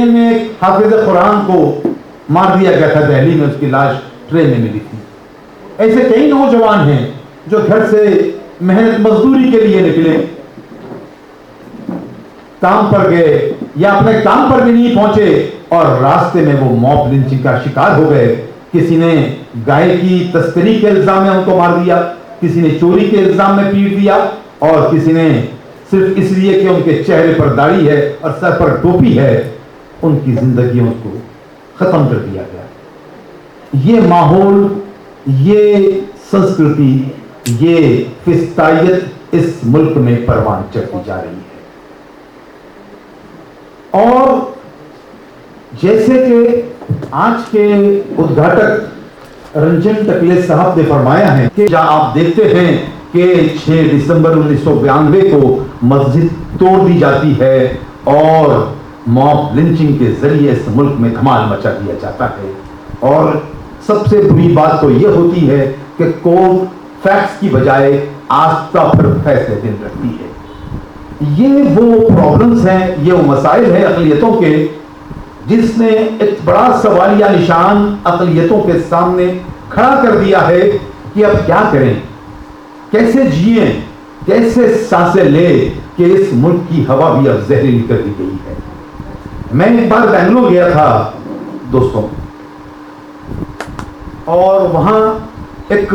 میں ایک حافظ قرآن کو مار دیا گیا تھا دہلی میں، اس کی لاش ٹرین میں ملی تھی۔ ایسے کئی نوجوان ہیں جو گھر سے محنت مزدوری کے لیے نکلے، کام پر گئے یا اپنے کام پر بھی نہیں پہنچے اور راستے میں وہ موب لنچنگ کا شکار ہو گئے۔ کسی نے گائے کی تسکری کے الزام میں ان کو مار دیا، کسی نے چوری کے الزام میں پیٹ دیا، اور کسی نے صرف اس لیے کہ ان کے چہرے پر داڑھی ہے اور سر پر ٹوپی ہے ان کی زندگیوں کو ختم کر دیا گیا۔ یہ ماحول، یہ سنسکرتی، یہ فسطائیت اس ملک میں پروان چڑھتی جا رہی ہے۔ اور جیسے کہ آج کے ادگھاٹک رنجن ٹکلے صاحب نے فرمایا ہے کہ جہاں آپ دیکھتے ہیں کہ 6 دسمبر 1992 کو مسجد توڑ دی جاتی ہے اور موب لنچنگ کے ذریعے اس ملک میں دھمال مچا دیا جاتا ہے، اور سب سے بری بات تو یہ ہوتی ہے کہ کورٹ فیکٹس کی بجائے آستہ پر فیصلے دن رکھتی ہے۔ یہ وہ پرابلمز ہیں، یہ وہ مسائل ہیں اقلیتوں کے، جس نے ایک بڑا سوالیہ نشان اقلیتوں کے سامنے کھڑا کر دیا ہے کہ اب کیا کریں، کیسے جئیں، کیسے سانسیں لے کہ اس ملک کی ہوا بھی اب زہریلی کر دی گئی ہے۔ میں ایک بار بنگلور گیا تھا دوستوں، اور وہاں ایک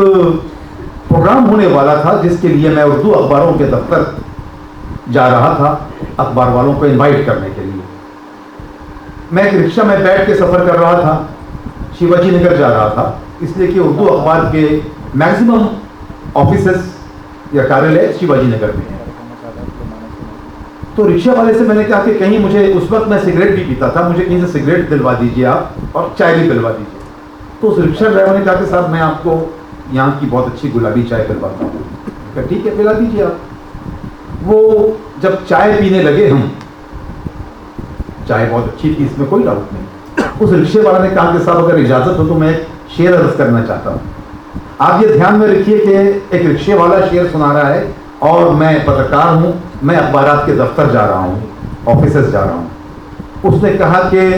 پروگرام ہونے والا تھا جس کے لیے میں اردو اخباروں کے دفتر جا رہا تھا، اخبار والوں کو انوائٹ کرنے کے لیے۔ میں ایک رکشہ میں بیٹھ کے سفر کر رہا تھا، شیواجی نگر جا رہا تھا، اس لیے کہ اردو اخبار کے میکسیمم آفیسز یا کاریالے شیواجی نگر میں ہیں۔ تو رکشہ والے سے میں نے کہا کہ کہیں مجھے، اس وقت میں سگریٹ بھی پیتا تھا، مجھے کہیں سے سگریٹ دلوا دیجیے آپ اور چائے بھی دلوا دیجیے۔ تو اس رکشہ ڈرائیور نے کہا کہ صاحب میں آپ کو یہاں کی بہت اچھی گلابی چائے دلواتا ہوں۔ کہا ٹھیک ہے پلا دیجیے آپ۔ وہ جب چائے پینے لگے، ہم چائے بہت اچھی تھی، اس میں کوئی ڈاؤٹ نہیں۔ اس رکشے والا نے کہا کہ صاحب اگر اجازت ہو تو میں ایک شعر عرض کرنا چاہتا ہوں۔ آپ یہ دھیان میں رکھیے کہ ایک رکشے والا شعر سنا رہا ہے اور میں پترکار ہوں، میں اخبارات کے دفتر جا رہا ہوں، آفیسز جا رہا ہوں۔ اس نے کہا کہ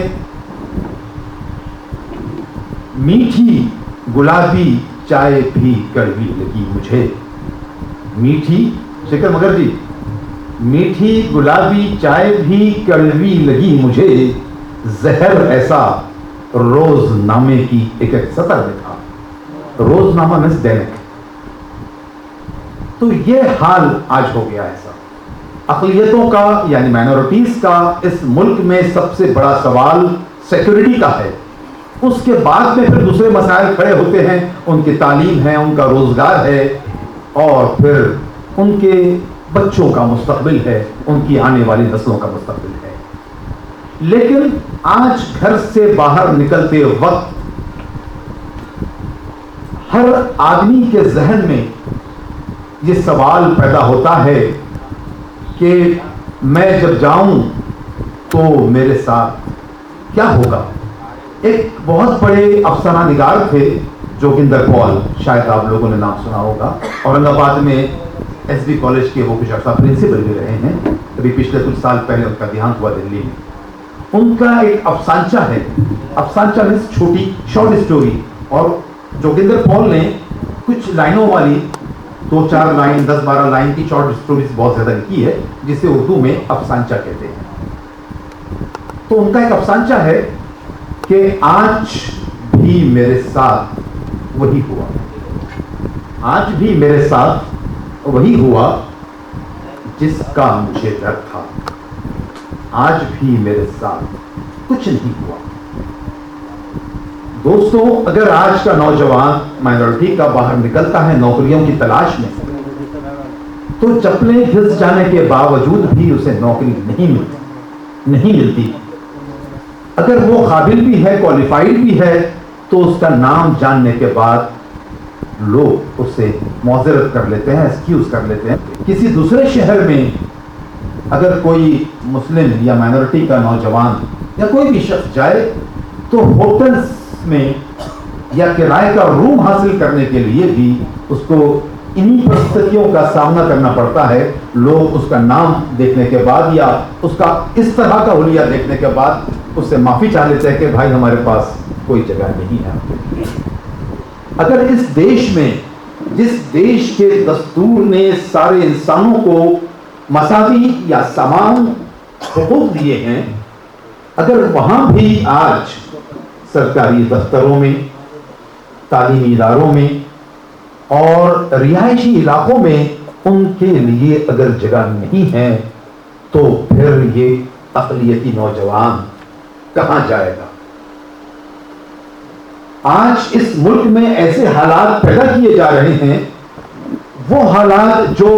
میٹھی گلابی چائے بھی کڑوی لگی مجھے، میٹھی شکر مگر جی، میٹھی گلابی چائے بھی کڑوی لگی مجھے، زہر ایسا روز نامے کی ایک سطر میں تھا۔ روز نامہ مس دینک۔ تو یہ حال آج ہو گیا ہے سب اقلیتوں کا، یعنی مائنورٹیز کا۔ اس ملک میں سب سے بڑا سوال سیکورٹی کا ہے، اس کے بعد میں پھر دوسرے مسائل کھڑے ہوتے ہیں، ان کی تعلیم ہے، ان کا روزگار ہے، اور پھر ان کے بچوں کا مستقبل ہے، ان کی آنے والی نسلوں کا مستقبل ہے۔ لیکن آج گھر سے باہر نکلتے وقت ہر آدمی کے ذہن میں یہ سوال پیدا ہوتا ہے کہ میں جب جاؤں تو میرے ساتھ کیا ہوگا۔ ایک بہت بڑے افسانہ نگار تھے جوگندر پال، شاید آپ لوگوں نے نام سنا ہوگا، اورنگ آباد میں ایس بی کالج کے وہ کچھ عرصہ پرنسپل بھی رہے ہیں، ابھی پچھلے کچھ سال پہلے ان کا دیہانت ہوا دلی میں۔ ان کا ایک افسانچہ ہے، افسانچہ میں چھوٹی شارٹ اسٹوری، اور جوگندر پال نے کچھ لائنوں والی 2-4 لائن 10-12 لائن کی شارٹ اسٹوریز بہت زیادہ لکھی ہے، جسے اردو میں افسانچہ کہتے ہیں۔ تو ان کا ایک افسانچہ ہے کہ آج بھی میرے ساتھ وہی ہوا، آج بھی میرے ساتھ وہی ہوا جس کا مجھے ڈر تھا، آج بھی میرے ساتھ کچھ نہیں ہوا۔ دوستوں، اگر آج کا نوجوان مائنورٹی کا باہر نکلتا ہے نوکریوں کی تلاش میں، تو چپلیں گھس جانے کے باوجود بھی اسے نوکری نہیں ملتی۔ اگر وہ قابل بھی ہے، کوالیفائڈ بھی ہے، تو اس کا نام جاننے کے بعد لوگ اسے معذرت کر لیتے ہیں، ایکسکیوز کر لیتے ہیں۔ کسی دوسرے شہر میں اگر کوئی مسلم یا مائنورٹی کا نوجوان یا کوئی بھی شخص جائے تو ہوٹلز میں یا کرائے کا روم حاصل کرنے کے لیے بھی اس کو انہی پرستتیوں کا سامنا کرنا پڑتا ہے. لوگ اس کا نام دیکھنے کے بعد یا اس کا اس طرح کا حلیہ دیکھنے کے بعد اس سے معافی چاہ لیتے ہیں کہ بھائی ہمارے پاس کوئی جگہ نہیں ہے. اگر اس دیش میں، جس دیش کے دستور نے سارے انسانوں کو مساوی یا سمان حقوق دیے ہیں، اگر وہاں بھی آج سرکاری دفتروں میں، تعلیمی اداروں میں اور رہائشی علاقوں میں ان کے لیے اگر جگہ نہیں ہے تو پھر یہ اقلیتی نوجوان کہاں جائے گا؟ آج اس ملک میں ایسے حالات پیدا کیے جا رہے ہیں، وہ حالات جو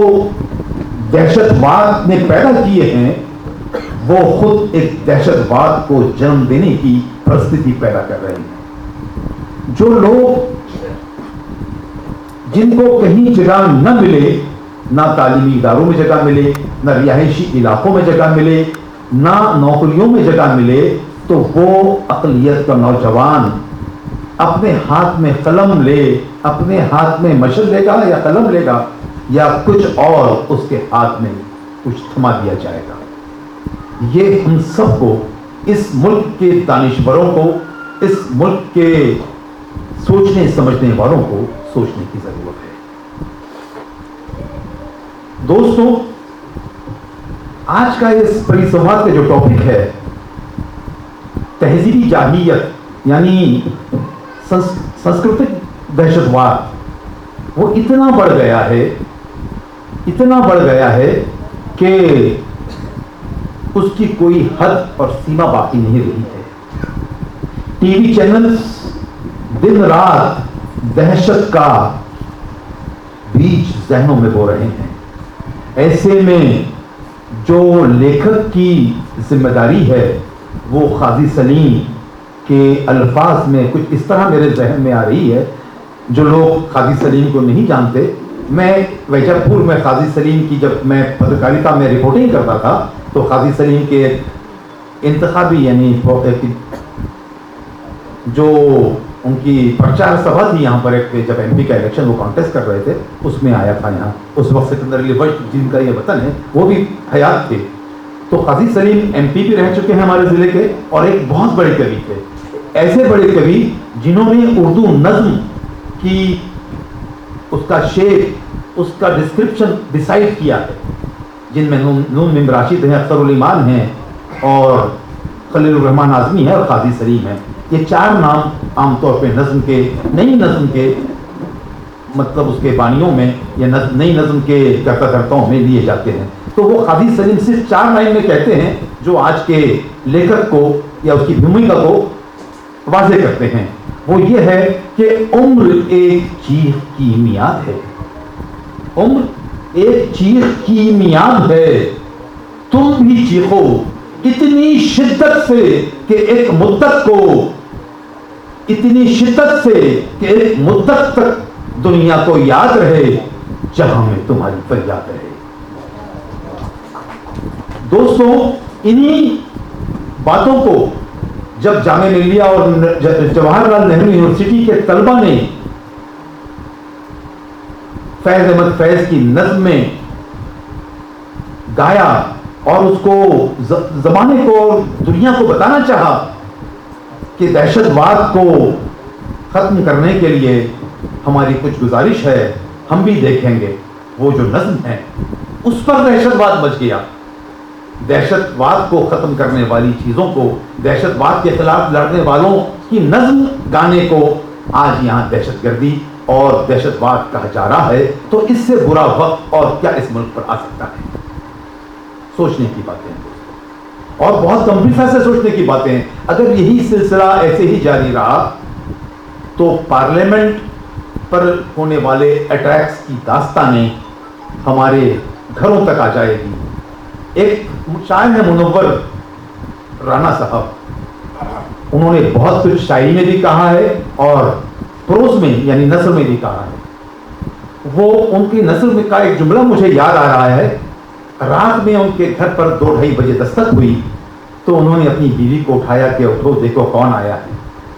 دہشت نے پیدا کیے ہیں، وہ خود ایک دہشت کو جنم دینے کی پرستتی پیدا کر رہے ہیں. جو لوگ، جن کو کہیں جگہ نہ ملے، نہ تعلیمی اداروں میں جگہ ملے، نہ رہائشی علاقوں میں جگہ ملے، نہ نوکریوں میں جگہ ملے، تو وہ اقلیت کا نوجوان اپنے ہاتھ میں قلم لے، اپنے ہاتھ میں مشل لے گا یا قلم لے گا یا کچھ اور اس کے ہاتھ میں کچھ تھما دیا جائے گا. یہ ہم سب کو، اس ملک کے دانشوروں کو، اس ملک کے سوچنے سمجھنے والوں کو سوچنے کی ضرورت ہے. دوستوں، آج کا اس پری سنواد کا جو ٹاپک ہے، تہذیبی جاہلیت یعنی سنسکرتک دہشت وہ اتنا بڑھ گیا ہے کہ اس کی کوئی حد اور سیما باقی نہیں رہی ہے. ٹی وی چینلز دن رات دہشت کا بیج ذہنوں میں بو رہے ہیں. ایسے میں جو لیکھک کی ذمہ داری ہے وہ قاضی سلیم کے الفاظ میں کچھ اس طرح میرے ذہن میں آ رہی ہے. جو لوگ قاضی سلیم کو نہیں جانتے، میں ویجا پور میں قاضی سلیم کی جب میں پترکاریتا میں رپورٹنگ کرتا تھا تو قاضی سلیم کے انتخابی یعنی جو ان کی پرچار سبھا تھی یہاں پر، ایک جب ایم پی کا الیکشن وہ کانٹیسٹ کر رہے تھے، اس میں آیا تھا یہاں. اس وقت سکندر علی بٹ جن کا یہ وطن ہے وہ بھی حیات تھے. تو قاضی سلیم ایم پی بھی رہ چکے ہیں ہمارے ضلع کے، اور ایک بہت بڑے کوی تھے. ایسے بڑے کوی جنہوں نے اردو نظم کی اس کا شعر، اس کا ڈسکرپشن ڈیسائیڈ کیا ہے، جن میں نون میم راشد ہیں، اختر الایمان ہیں اور خلیل الرحمان اعظمی ہے اور قاضی سلیم ہے. یہ چار نام عام طور پہ نظم کے، نئی نظم کے مطلب اس کے بانیوں میں یا نئی نظم کے کرتا کرتاؤں میں لیے جاتے ہیں. تو وہ قاضی سلیم صرف 4 لائن میں کہتے ہیں جو آج کے لیکھک کو یا اس کی بھومکا کو واضح کرتے ہیں. وہ یہ ہے کہ عمر ایک چیخ کی میعاد ہے. عمر ایک چیخ کی میعاد ہے، تم بھی چیخو اتنی شدت سے کہ ایک مدت کو، اتنی شدت سے کہ ایک مدت تک دنیا کو یاد رہے جہاں میں تمہاری فریاد رہے. دوستوں، انہی باتوں کو جب جامعہ ملیہ اور جواہر لال نہرو یونیورسٹی کے طلبہ نے فیض احمد فیض کی نظم میں گایا اور اس کو زمانے کو اور دنیا کو بتانا چاہا کہ دہشت واد کو ختم کرنے کے لیے ہماری کچھ گزارش ہے، ہم بھی دیکھیں گے. وہ جو نظم ہے اس پر دہشت واد مچ گیا. دہشت واد کو ختم کرنے والی چیزوں کو، دہشت واد کے خلاف لڑنے والوں کی نظم گانے کو آج یہاں دہشت گردی اور دہشت واد کہا جا رہا ہے. تو اس سے برا وقت اور کیا اس ملک پر آ سکتا ہے؟ سوچنے کی باتیں ہیں اور بہت گمبھیرتا سے سوچنے کی باتیں ہیں. اگر یہی سلسلہ ایسے ہی جاری رہا تو پارلیمنٹ پر ہونے والے اٹیکس کی داستانیں ہمارے گھروں تک آ جائے گی. ایک شاعر ہے منور رانا صاحب، انہوں نے بہت کچھ شاعری میں بھی کہا ہے اور پروز میں یعنی نثر میں بھی کہا ہے. وہ ان کی نثر میں کا ایک جملہ مجھے یاد آ رہا ہے. رات میں ان کے گھر پر 2-2:30 بجے دستک ہوئی تو انہوں نے اپنی بیوی کو اٹھایا کہ اٹھو دیکھو کون آیا ہے.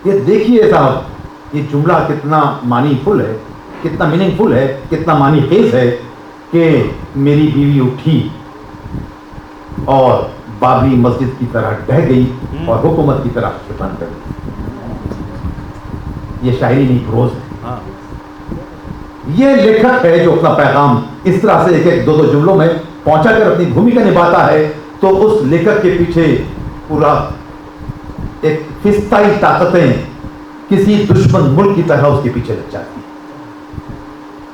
یہ دیکھیے صاحب، یہ جملہ کتنا معنی فل ہے कितना मीनिंगफुल है, कितना मानी खेज है कि मेरी बीवी उठी और बाबरी मस्जिद की तरह ढह गई और हुकूमत की तरह बंद कर दी। ये शायरी नहीं, प्रोज है। ये लेखक है जो अपना पैगाम इस तरह से एक एक दो दो जुमलों में पहुंचा कर अपनी भूमिका निभाता है, तो उस लेखक के पीछे पूरा एक फिस्ताई ताकतें किसी दुश्मन मुल्क की तरह उसके पीछे लग जाती है।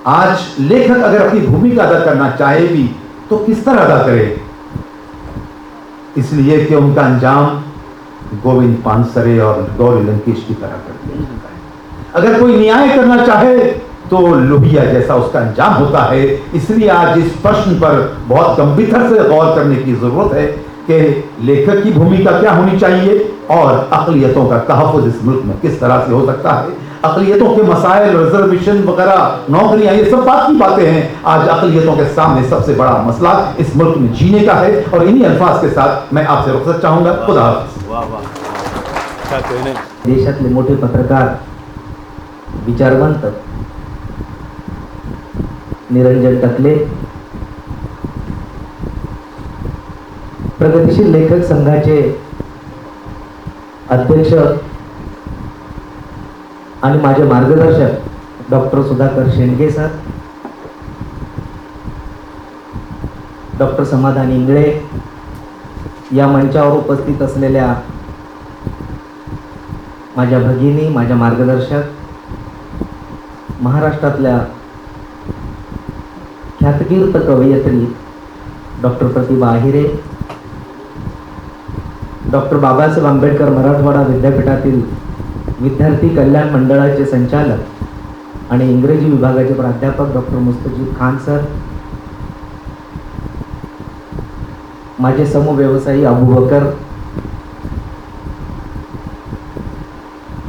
आज लेखक अगर अपनी भूमिका अदा करना चाहे भी तो किस तरह अदा करे, इसलिए कि उनका अंजाम गोविंद पानसरे और गौरी लंकेश की तरह कर दिया जाता है। अगर कोई न्याय करना चाहे तो लोहिया जैसा उसका अंजाम होता है। इसलिए आज इस प्रश्न पर बहुत गंभीरता से गौर करने की जरूरत है कि लेखक की भूमिका क्या होनी चाहिए और अक़लियतों का तहफ़्फ़ुज़ इस मुल्क में किस तरह से हो सकता है। अक़लियतों के मसाइल, रिजर्वेशन वगैरह, नौकरियां, ये सब बात की बातें हैं। आज अक़लियतों के सामने सबसे बड़ा मसला इस मुल्क में जीने का है। और इन्हीं अल्फाज के साथ मैं आपसे रुख़सत चाहूंगा। खुदा हाफ़िज़। देशातले मोठे पत्रकार, विचारवंत निरंजन टकले, प्रगतिशील लेखक संघाचे अध्यक्ष आणि माझे मार्गदर्शक doctor Sudhakar Shendge sir, doctor समाधान इंगळे, या मंचावर उपस्थित असलेल्या माझ्या भगिनी, माझ्या मार्गदर्शक, महाराष्ट्रातल्या ख्यातकीर्त कवयित्री डॉक्टर प्रतिभा आहिरे, डॉक्टर बाबासाहेब आंबेडकर मराठवाडा विद्यापीठातील विद्यार्थी कल्याण मंडळाचे संचालक आणि इंग्रजी विभागाचे प्राध्यापक डॉक्टर मुस्तजीब खान सर, माझे समव्यवसायी अबू बकर,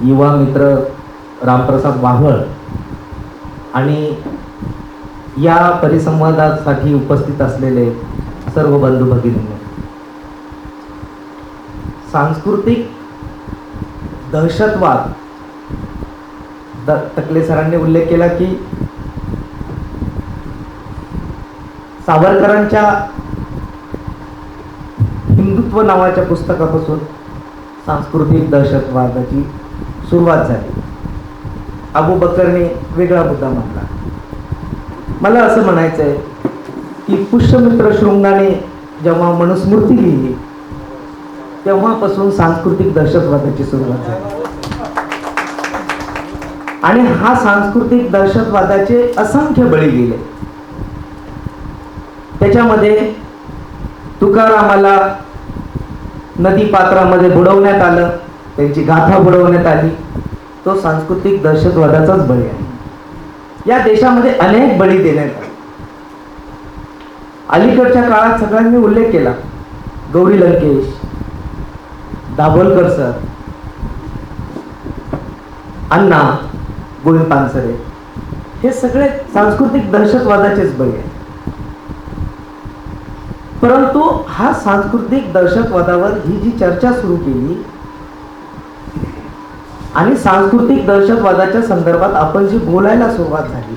युवा मित्र रामप्रसाद वाहळ आणि या परिसंवादासाठी उपस्थित असलेले सर्व बंधू भगिनींनो, सांस्कृतिक दहशतवाद, टकले सरांनी उल्लेख केला की सावरकरांच्या हिंदुत्व नावाच्या पुस्तकापासून सांस्कृतिक दहशतवादाची सुरुवात झाली. अबू बकरने वेगळा मुद्दा मांडला. मला असं म्हणायचं आहे की पुष्यमित्र शृंगाने जेव्हा मनुस्मृती लिहिली तेव्हापासून सांस्कृतिक दहशतवादाची सुरुवात झाली आणि हा सांस्कृतिक दहशतवादाचे असंख्य बळी गेले. त्याच्यामध्ये तुकारामाला नदी पात्रामध्ये बुडवण्यात आलं, त्यांची गाथा बुडवण्यात आली, तो सांस्कृतिक दहशतवादाचाच बळी आहे. या देशामध्ये अनेक बळी देण्यात आले. अलीकडच्या काळात सगळ्यांनी उल्लेख केला, गौरी लंकेश, दाभोलकर सर, अण्णा, गोविंद पानसरे, हे सगळे सांस्कृतिक दहशतवादाचेच बळी आहेत. परंतु हा सांस्कृतिक दहशतवादावर ही जी चर्चा सुरू केली आणि सांस्कृतिक दहशतवादाच्या संदर्भात आपण जी बोलायला सुरुवात झाली,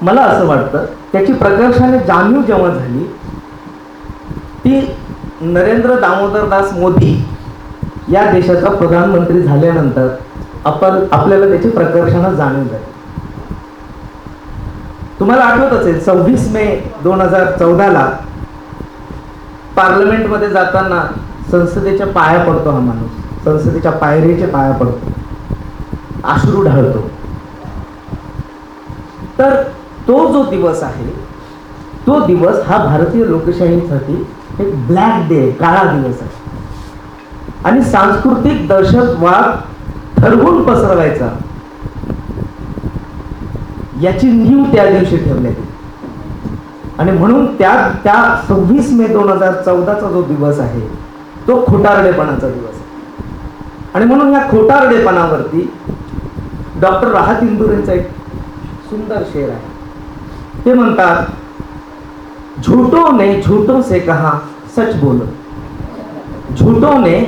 मला असं वाटतं त्याची प्रकर्षाने जाणीव जेव्हा झाली ती नरेंद्र दामोदर दास मोदी या देशाचा प्रधानमंत्री झाल्यानंतर आपल्याला त्याची प्रकर्षाने जाणीव झाली. तुम्हाला आठवत असेल 26 मे 2014 पार्लमेंटमध्ये जाताना संसदेच्या पाया पडतो हा माणूस, संसदेच्या पायरीचे पाया पडतो, अश्रू ढाळतो. तर तो जो दिवस आहे तो दिवस हा भारतीय लोकशाहीसाठी एक ब्लॅक डे, काळा दिवस आहे आणि सांस्कृतिक दहशतवाद ठरवून पसरवायचा याची नीव त्या दिवशी ठेवण्यात येते. आणि म्हणून त्या 26 मे 2014 जो दिवस आहे तो खोटारडेपणाचा दिवस आहे. आणि म्हणून या खोटारडेपणावरती डॉक्टर राहत इंदुरेंचा एक सुंदर शेर आहे. ते म्हणतात, झूठों ने झूठों से कहा सच बोलो, झूठों ने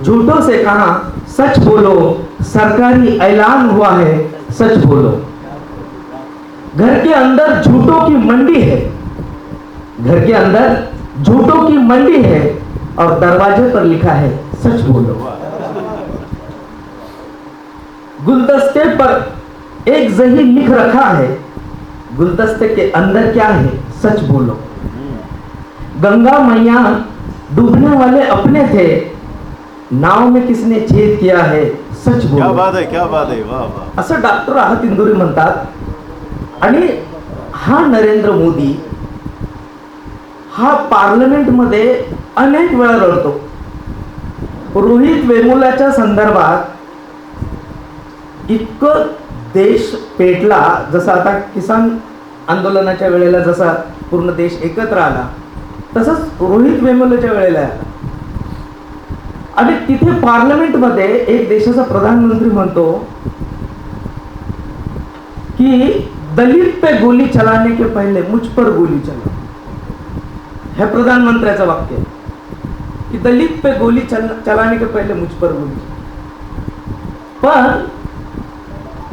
झूठों से कहा सच बोलो, सरकारी ऐलान हुआ है सच बोलो. घर के अंदर झूठों की मंडी है, घर के अंदर झूठों की मंडी है और दरवाजे पर लिखा है सच बोलो। गुलदस्ते पर एक जही लिख रखा है, गुलदस्ते के अंदर क्या है सच बोलो। गंगा मैया डूबने वाले अपने थे, नाव में किसने छेद किया है सच बोलो। क्या बात है, क्या बात है, वाह वाह। असं डॉक्टर आहात इंदुरी म्हणतात. आणि हा नरेंद्र मोदी हा पार्लमेंट मध्ये अनेक वेळा लढतो. रोहित वेमुलाच्या संदर्भात इतकं देश पेटला, जसं आता किसान आंदोलनाच्या वेळेला जसा पूर्ण देश एकत्र आला, तसंच रोहित वेमुलाच्या वेळेला आला. आणि तिथे पार्लमेंट मध्ये एक देशाचा प्रधानमंत्री म्हणतो की दलित पे गोली चलाने के पहले मुझ पर गोली चला. हे प्रधानमंत्र्याचं वाक्य की दलित पे गोली चलाने के पहले मुझ पर गोली. पण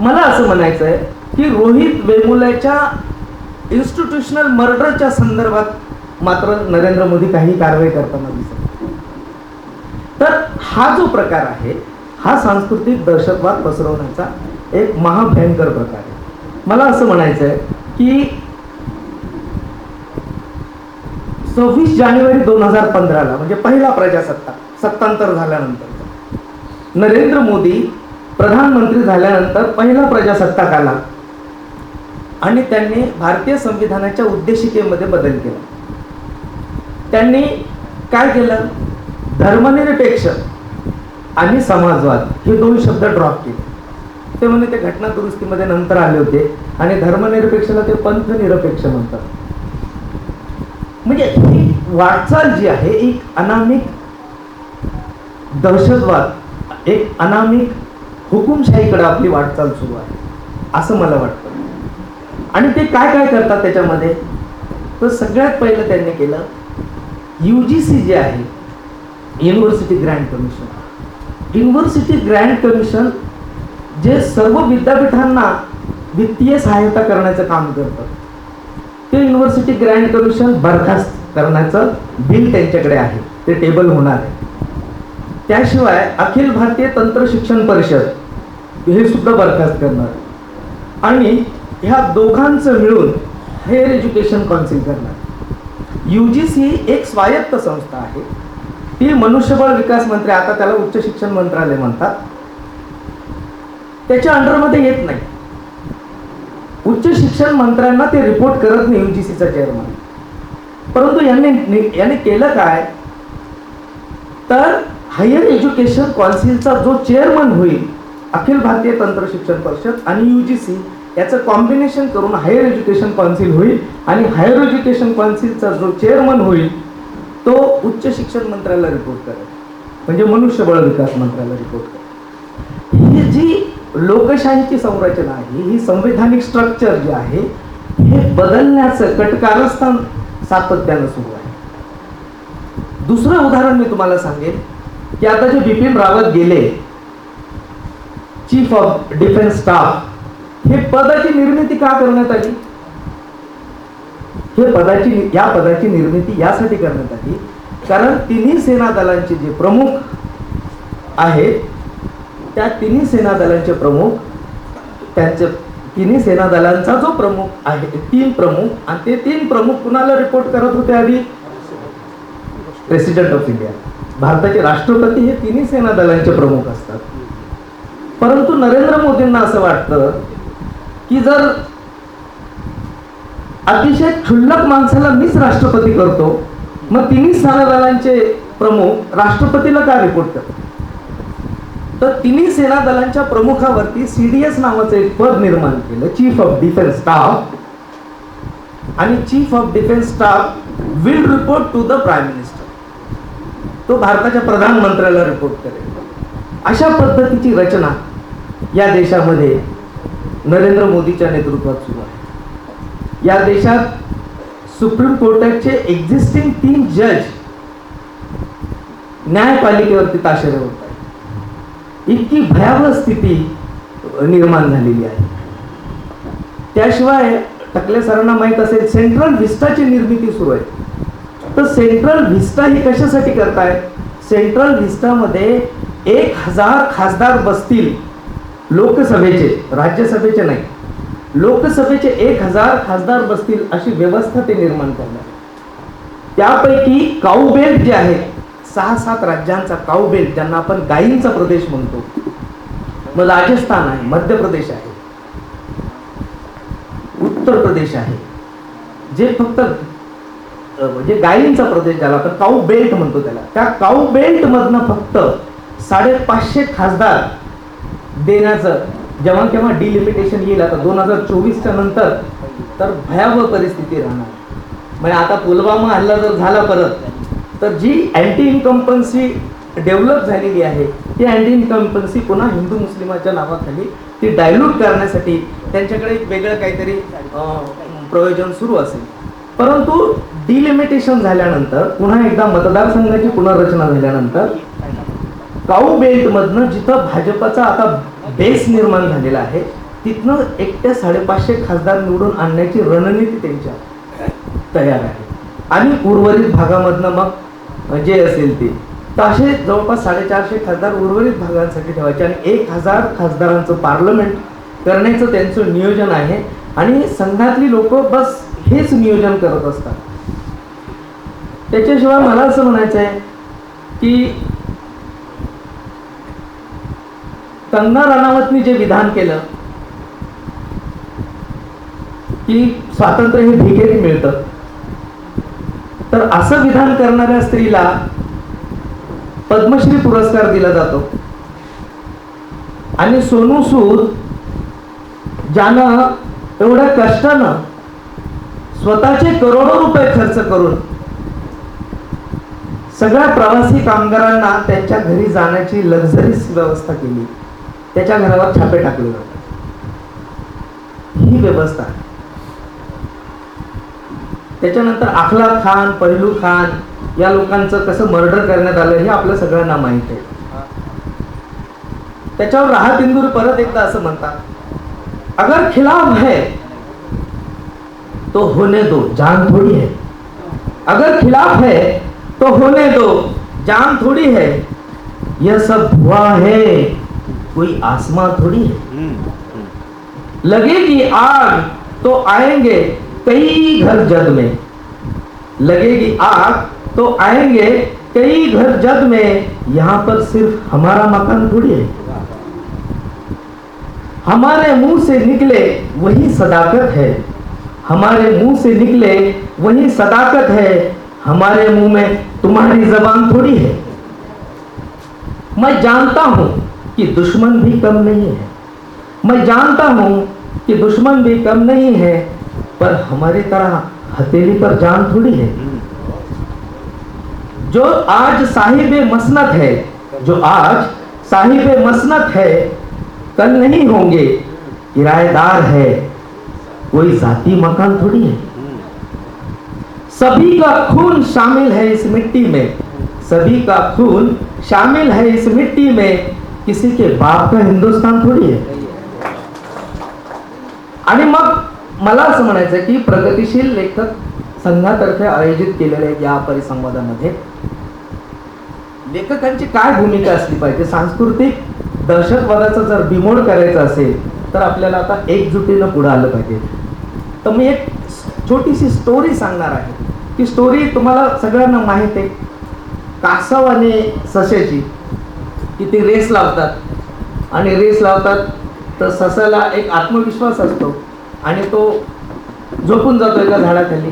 मला असं म्हणायचं आहे की रोहित वेमुलाच्या इन्स्टिट्यूशनल मर्डरच्या संदर्भात मात्र नरेंद्र मोदी काही कारवाई करताना दिसत. तर हा जो प्रकार आहे हा सांस्कृतिक दहशतवाद पसरवण्याचा एक महाभयंकर प्रकार आहे. मला असं म्हणायचं आहे की 26 जानेवारी 2015ला म्हणजे पहिला प्रजासत्ताक सत्तांतर झाल्यानंतर नरेंद्र मोदी प्रधानमंत्री झाल्यानंतर पहिला प्रजासत्ताक आला आणि त्यांनी भारतीय संविधानाच्या उद्देशिकेमध्ये बदल केला. त्यांनी काय केलं, धर्मनिरपेक्ष आणि समाजवाद हे दोन शब्द ड्रॉप केले. ते म्हणे ते घटना दुरुस्तीमध्ये नंतर आले होते आणि धर्मनिरपेक्षला ते पंथ निरपेक्ष म्हणतात. म्हणजे ही वाटचाल जी आहे एक अनामिक दहशतवाद, एक अनामिक हुकुमशाहीकडे आपली वाटचाल सुरू आहे असं मला वाटतं. आणि ते काय काय करतात त्याच्यामध्ये, तर सगळ्यात पहिलं त्यांनी केलं UGC जे आहे university Grant commission. University Grant commission जे सर्व विद्यापीठांना वित्तीय सहायता करण्याचं काम करतं, ते युनिव्हर्सिटी ग्रँट कमिशन बरखास्त करण्याचं बिल त्यांच्याकडे आहे, ते टेबल होणार आहे. त्याशिवाय अखिल भारतीय तंत्र शिक्षण परिषद हे सुद्धा बरखास्त करणार आणि ह्या दोघांचं मिळून हायर एज्युकेशन काउन्सिल करणार. UGC एक स्वायत्त संस्था आहे, ती मनुष्यबळ विकास मंत्री, आता त्याला उच्च शिक्षण मंत्रालय म्हणतात, त्याच्या अंडरमध्ये येत नाही. उच्च शिक्षण मंत्र्यांना ते रिपोर्ट करत नाही UGCचा चेअरमन. परंतु यांनी केलं काय, तर हायर एज्युकेशन काउन्सिलचा जो चेअरमन होईल, अखिल भारतीय तंत्र शिक्षण परिषद आणि UGC याचं कॉम्बिनेशन करून हायर एज्युकेशन काउन्सिल होईल आणि हायर एज्युकेशन काउन्सिलचा जो चेअरमन होईल तो उच्च शिक्षण मंत्र्याला रिपोर्ट करेल, म्हणजे मनुष्यबळ विकास मंत्र्याला रिपोर्ट करेल. ही जी लोकशाहीची संरचना आहे, ही संवैधानिक स्ट्रक्चर जे आहे हे बदलण्याचं कटकारस्थान सातत्यानं सुरू आहे. दुसरं उदाहरण मी तुम्हाला सांगेन की आता जे बिपिन रावत गेले, चीफ ऑफ डिफेन्स स्टाफ, हे पदाची निर्मिती का करण्यात आली, या पदाची निर्मिती यासाठी करण्यात आली कारण तिन्ही सेना दलांचे जे प्रमुख आहेत त्या तिन्ही सेना दलांचे प्रमुख, त्यांचे तिन्ही सेना दलांचा जो प्रमुख आहे, 3 प्रमुख, आणि ते 3 प्रमुख कुणाला रिपोर्ट करत होते आधी, प्रेसिडेंट ऑफ इंडिया, भारताचे राष्ट्रपती हे तिन्ही सेना दलांचे प्रमुख असतात. परंतु नरेंद्र मोदींना असं वाटतं की जर अतिशय क्षुल्लक माणसाला मीच राष्ट्रपती करतो, मग तिन्ही सेना दलांचे प्रमुख राष्ट्रपतीला का रिपोर्ट करतात. तर तिन्ही सेना दलांच्या प्रमुखावरती CDS नावाचं एक पद निर्माण केलं, चीफ ऑफ डिफेन्स स्टाफ, आणि chief of defence staff will report to the prime minister, तो भारताच्या प्रधानमंत्र्याला रिपोर्ट करेल. अशा पद्धतीची रचना या देशामध्ये नरेंद्र मोदीच्या नेतृत्वात सुरू आहे. या देशात सुप्रीम कोर्टाचे एक्झिस्टिंग 3 जज न्यायपालिकेवरती ताशेरे होत आहे. इतकी भयावह स्थिती निर्माण झालेली आहे. त्याशिवाय टकले सरांना माहीत असेल, सेंट्रल व्हिस्टाची निर्मिती सुरू आहे. तर सेंट्रल व्हिस्टा ही कशासाठी करताय? सेंट्रल व्हिस्टामध्ये 1000 खासदार बसतील लोकसभेचे, राज्यसभेचे नाही, लोकसभेचे 1000 खासदार बसतील अशी व्यवस्था ते निर्माण करणार. त्यापैकी काऊ बेल्ट जे आहे, 6-7 राज्यांचा काऊ बेल्ट, ज्यांना आपण गायींचा प्रदेश म्हणतो, मग राजस्थान आहे, मध्य प्रदेश आहे, उत्तर प्रदेश आहे, जे फक्त म्हणजे गायींचा प्रदेश ज्याला आपण काऊ बेल्ट म्हणतो, त्याला त्या काऊ बेल्ट मधनं फक्त 550 खासदार देण्याचं जेव्हा केव्हा डिलिमिटेशन येईल, आता 2024च्या नंतर, तर भयावह परिस्थिती राहणार. म्हणजे आता पुलवामा हल्ला जर झाला परत, तर जी अँटी इन्कम्पन्सी डेव्हलप झालेली आहे, ती अँटी इन्कम्पन्सी पुन्हा हिंदू मुस्लिमाच्या नावाखाली ती डायल्यूट करण्यासाठी त्यांच्याकडे एक वेगळं काहीतरी प्रयोजन सुरू असेल. परंतु डिलिमिटेशन झाल्यानंतर, पुन्हा एकदा मतदारसंघाची पुनर्रचना झाल्यानंतर, काऊ बेल्ट मधनं जिथं भाजपचा आता बेस निर्माण झालेला आहे, तिथनं एकट्या 550 खासदार निवडून आणण्याची रणनीती त्यांच्या तयार आहे. आणि उर्वरित भागामधनं मग जे असेल ते, तर असे जवळपास 450 खासदार उर्वरित भागांसाठी ठेवायचे आणि 1000 खासदारांचं पार्लमेंट करण्याचं त्यांचं नियोजन आहे. आणि संघातली लोक बस हेच नियोजन करत असतात. त्याच्याशिवाय मला असं म्हणायचं आहे की कंगना राणावतनी जे विधान केलं की स्वातंत्र्य हे भिकेरी मिळतं, तर असं विधान करणाऱ्या स्त्रीला पद्मश्री पुरस्कार दिला जातो. आणि सोनू सूद ज्यानं एवढ्या कष्टानं स्वतःचे करोडो रुपये खर्च करून सगळ्या प्रवासी कामगारांना त्यांच्या घरी जाण्याची लक्झरीज व्यवस्था केली, त्याच्या घरावर छापे टाकले जातात. ही व्यवस्था. त्याच्यानंतर अखलाक खान, पहलू खान या लोकांचं कसं मर्डर करण्यात आलं हे आपल्या सगळ्यांना माहित आहे. त्याच्यावर राहत इंदूर परत एकदा असं म्हणतात, अगर खिलाफ है तो होने दो, जान थोड़ी है. अगर खिलाफ है तो होने दो, जान थोड़ी है. यह सब हुआ है, कोई आसमां थोड़ी है. लगेगी आग तो आएंगे कई घर जग में. लगेगी आग तो आएंगे कई घर जग में. यहाँ पर सिर्फ हमारा मकान थोड़ी है. हमारे मुंह से निकले वही सदाकत है. हमारे मुंह से निकले वही सदाकत है. हमारे मुंह में तुम्हारी जबान थोड़ी है. मैं जानता हूं कि दुश्मन भी कम नहीं है. मैं जानता हूं कि दुश्मन भी कम नहीं है, पर हमारी तरह हथेली पर जान थोड़ी है. जो आज साहिब मसनत है, जो आज साहिब मसनत है, कल नहीं होंगे किराएदार है. कोई जाती मकान थोड़ी है. सभी का खून शामिल है इस मिट्टी में. सभी का खून शामिल है इस मिट्टी में. किसी के बाप का हिंदुस्तान थोड़ी है. आणि मग मला असं म्हणायचं की प्रगतिशील लेखक संघातर्फे आयोजित केलेल्या या परिसंवादामध्ये लेखकांची काय भूमिका असली पाहिजे. सांस्कृतिक दहशतवादाचा जर बिमोड करायचा असेल तर आपल्याला आता एकजुटीनं पुढे आलं पाहिजे. तर मी एक छोटीशी स्टोरी सांगणार आहे. ती स्टोरी तुम्हाला सगळ्यांना माहित आहे, कासव आणि सश्याची, की ती रेस लावतात आणि रेस लावतात तर ससाला एक आत्मविश्वास असतो आणि तो झोपून जातो एका झाडाखाली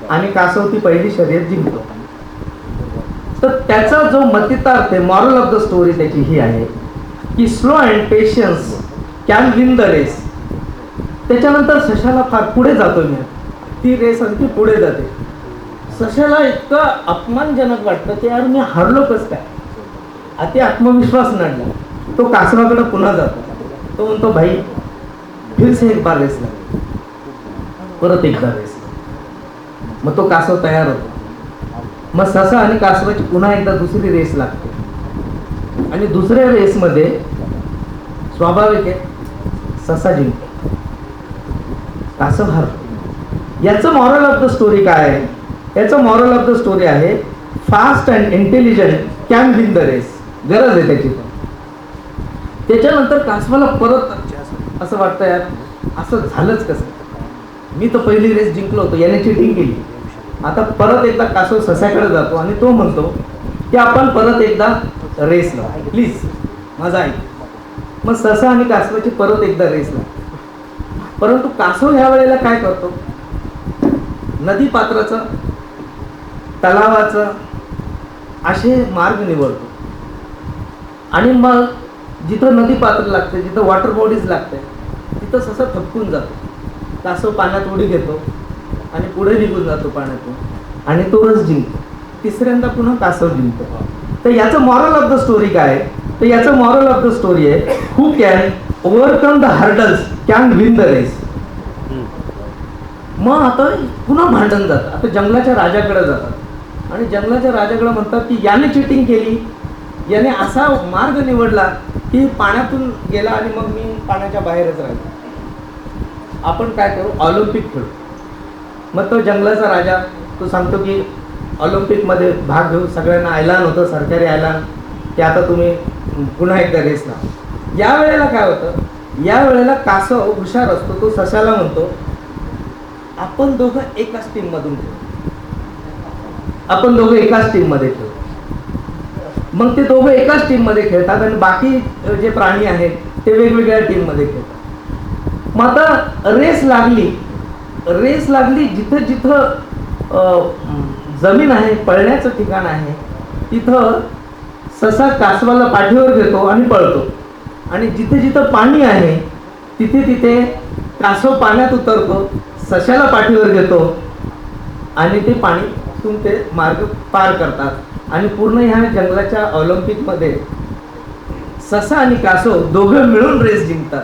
आणि कासव ती पहिली शर्यत जिंकतो. तर त्याचा जो मतितार्थ आहे, मॉरल ऑफ द स्टोरी त्याची ही आहे की slow and patience can win the race. त्याच्यानंतर सशाला फार पुढे जातो मी, ती रेस आणखी पुढे जाते. सशाला इतकं अपमानजनक वाटतं की यार मी हारलो कसं काय, अति आत्मविश्वास नडला. तो कासवाकडे पुन्हा जातो. तो म्हणतो भाई फिर से एक बार रेस लागली, परत एकदा रेस. मग तो कासव तयार होतो. मग ससा आणि कासवाची पुन्हा एकदा दुसरी रेस लागते आणि दुसऱ्या रेसमध्ये स्वाभाविक आहे ससा जिंकतो, कासव हारतो. याचं मॉरल ऑफ द स्टोरी काय आहे? याचं मॉरल ऑफ द स्टोरी आहे, fast and intelligent can win the race. गरज आहे त्याची. त्याच्यानंतर कासवाला परत असं वाटतं, यार असं झालंच कसं, मी तर पहिली रेस जिंकलो होतो, याने चिटिंग केली. आता परत एकदा कासव सस्याकडे जातो आणि तो म्हणतो की आपण परत एकदा रेस लावू, प्लीज माझा ऐक. मग ससा आणि कासवाची परत एकदा रेस लावतो. परंतु कासव ह्या वेळेला काय करतो, नदी पात्राचं, तलावाचं असे मार्ग निवडतो. आणि मग जिथं नदी पात्र लागते, जिथं वॉटर बॉडीज लागते, तिथं ससा थपकून जातो. कासव पाण्यात उडी घेतो आणि पुढे निघून जातो पाण्यातून आणि तो रस जिंकतो. तिसऱ्यांदा पुन्हा कासव जिंकतो. तर याचं मॉरल ऑफ द स्टोरी काय आहे? तर याचं मॉरल ऑफ द स्टोरी आहे, who can overcome the hurdles can win the race. मग आता पुन्हा भांडण जातं. आता जंगलाच्या राजाकडे जातात आणि जंगलाच्या राजाकडे म्हणतात की याने चिटिंग केली, याने असा मार्ग निवडला की पाण्यातून गेला आणि मग मी पाण्याच्या बाहेरच राहिलो, आपण काय करू, ऑलिम्पिक खेळू. मग तो जंगलाचा राजा तो सांगतो की ऑलिम्पिकमध्ये भाग घेऊ. सगळ्यांना ऐलान होतं, सरकारी ऐलान, की आता तुम्ही पुन्हा एकदा रेस लावा. या वेळेला काय होतं, या वेळेला कासव हुशार असतो. तो सशाला म्हणतो आपण दोघं एकाच टीम मधून खेळू, आपण दोघं एकाच टीम मध्ये खेळू. मग ते दोघं एकाच टीम मध्ये खेळतात आणि बाकी जे प्राणी आहेत ते वेगवेगळ्या टीम मध्ये खेळतात. मग आता रेस लागली, जिथं जिथं जमीन आहे, पळण्याचं ठिकाण आहे, तिथं ससा कासवाला पाठीवर घेतो आणि पळतो. आणि जिथे जिथं पाणी आहे तिथे तिथे कासव पाण्यात उतरतो, सशाला पाठीवर घेतो आणि ते पाणीतून ते मार्ग पार करतात. आणि पूर्ण ह्या जंगलाच्या ऑलिम्पिकमध्ये ससा आणि कासव दोघं मिळून रेस जिंकतात.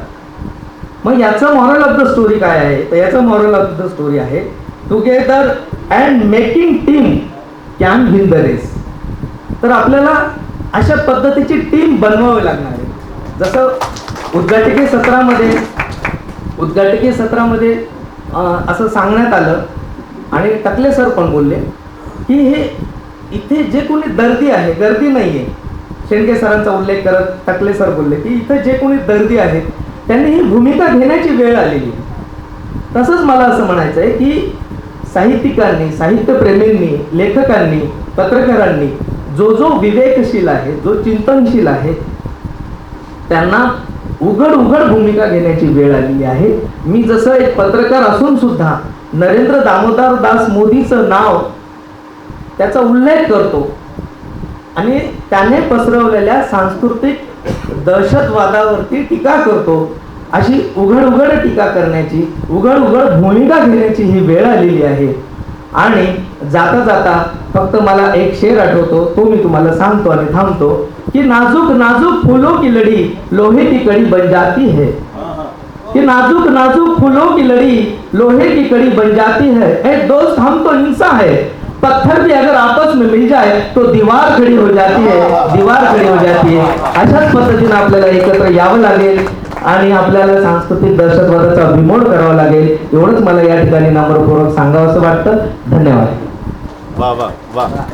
मग याचं मॉरल ऑफ द स्टोरी काय आहे? तर याचं मॉरल ऑफ द स्टोरी आहे, together and making team can win the race. तर आपल्याला अशा पद्धतीची टीम बनवावी लागणार आहे. जसं उद्घाटकीय सत्रामध्ये असं सांगण्यात आलं आणि टकले सर पण बोलले की हे इथे जे कोणी दर्दी आहे, गर्दी नाही आहे, शेंडके सरांचा उल्लेख करत टकले सर बोलले की इथं जे कोणी दर्दी आहेत त्यांनी ही भूमिका घेण्याची वेळ आलेली. तसंच मला असं म्हणायचं आहे की साहित्यिकांनी, साहित्यप्रेमींनी, लेखकांनी, पत्रकारांनी जो विवेकशील आहे, जो चिंतनशील आहे, त्यांना उघड भूमिका घेण्याची वेळ आलेली आहे. मी जसं एक पत्रकार असून सुद्धा नरेंद्र दामोदर दास मोदीचं नाव, त्याचा उल्लेख करतो आणि त्याने पसरवलेल्या सांस्कृतिक दहशतवादावरती टीका करतो. अशी उघड टीका करण्याची, उघड भूमिका घेण्याची ही वेळ आलेली आहे. आणि जाता फक्त मला एक शेर आठवतो, तो मी तुम्हाला सांगतो आणि थांबतो कि नाजुक फूलों की लड़ी लोहे की कड़ी बन जाती है, कि नाजुक फूलों की लड़ी लोहे की कड़ी बन जाती है. ए दोस्त, हम तो इंसान है, पत्थर भी अगर आपस में मिल जाए तो दीवार खड़ी हो जाती है. अशाच पद्धतीने आपल्याला एकत्र यावं लागेल आणि आपल्याला सांस्कृतिक दहशतवादाचा बिमोड करावा लागेल. एवढंच मला या ठिकाणी नम्रपूर्वक सांगावं असं वाटतं. धन्यवाद. वा वा वा.